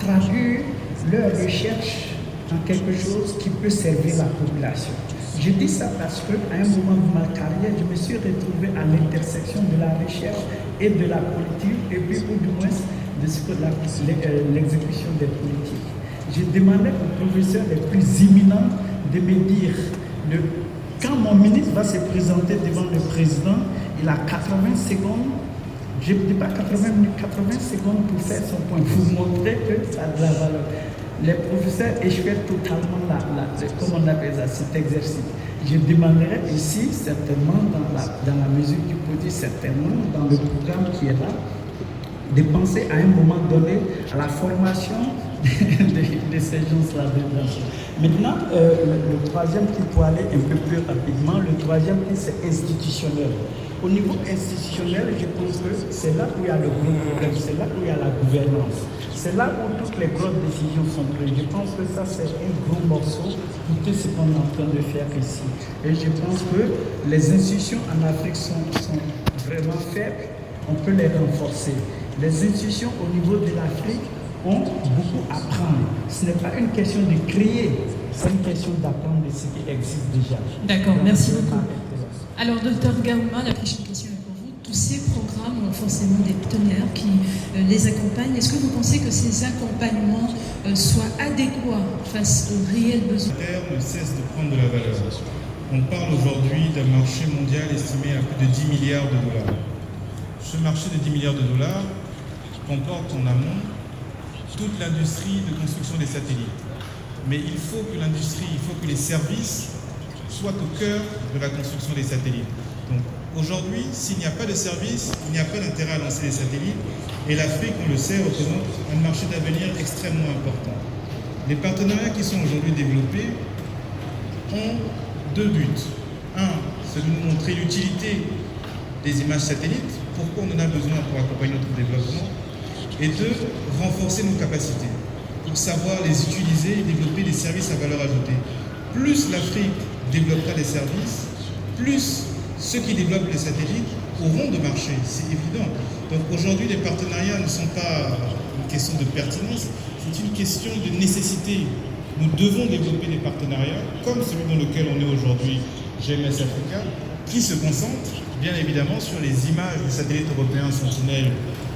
traduire leur recherche en quelque chose qui peut servir la population. Je dis ça parce qu'à un moment de ma carrière, je me suis retrouvé à l'intersection de la recherche et de la politique, et puis ou du moins de ce que l'exécution des politiques. J'ai demandé aux professeurs les plus imminents de me dire, quand mon ministre va se présenter devant le président, il a 80 secondes, je ne dis pas 80 minutes, 80 secondes pour faire son point, vous montrer que ça a de la valeur. Les professeurs échouent totalement comment on appelle ça, cet exercice. Je demanderai ici, certainement, dans la mesure du possible, certainement, dans le programme qui est là, de penser à un moment donné à la formation de ces gens-là. Maintenant, le troisième qui peut aller un peu plus rapidement, le troisième c'est institutionnel. Au niveau institutionnel, je pense que c'est là où il y a le gros problème, c'est là où il y a la gouvernance. C'est là où toutes les grosses décisions sont prises. Je pense que ça, c'est un gros morceau pour tout ce qu'on est en train de faire ici. Et je pense que les institutions en Afrique sont vraiment faibles. On peut les renforcer. Les institutions au niveau de l'Afrique ont beaucoup à apprendre. Ce n'est pas une question de créer, c'est une question d'apprendre de ce qui existe déjà. D'accord, merci beaucoup. Alors, Dr Gaouma, la prochaine question est pour vous. Tous ces programmes ont forcément des partenaires qui les accompagnent. Est-ce que vous pensez que ces accompagnements soient adéquats face aux réels besoins? La Terre ne cesse de prendre de la valeur. On parle aujourd'hui d'un marché mondial estimé à plus de 10 milliards de dollars. Ce marché de 10 milliards de dollars comporte en amont toute l'industrie de construction des satellites. Mais il faut que l'industrie, il faut que les services soient au cœur de la construction des satellites. Donc aujourd'hui, s'il n'y a pas de services, il n'y a pas d'intérêt à lancer des satellites. Et l'Afrique, on le sait, représente un marché d'avenir extrêmement important. Les partenariats qui sont aujourd'hui développés ont deux buts. Un, c'est de nous montrer l'utilité des images satellites, pourquoi on en a besoin pour accompagner notre développement, et deux, renforcer nos capacités pour savoir les utiliser et développer des services à valeur ajoutée. Plus l'Afrique développera des services, plus ceux qui développent les satellites auront de marché, c'est évident. Donc aujourd'hui, les partenariats ne sont pas une question de pertinence, c'est une question de nécessité. Nous devons développer des partenariats, comme celui dans lequel on est aujourd'hui, GMS Africa, qui se concentre bien évidemment sur les images des satellites européens Sentinelle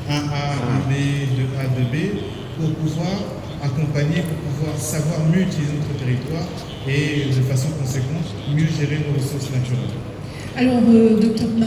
1A, 1B, 2A, 2B, pour pouvoir accompagner, pour pouvoir savoir mieux utiliser notre territoire et de façon conséquente, mieux gérer nos ressources naturelles. Alors, Dr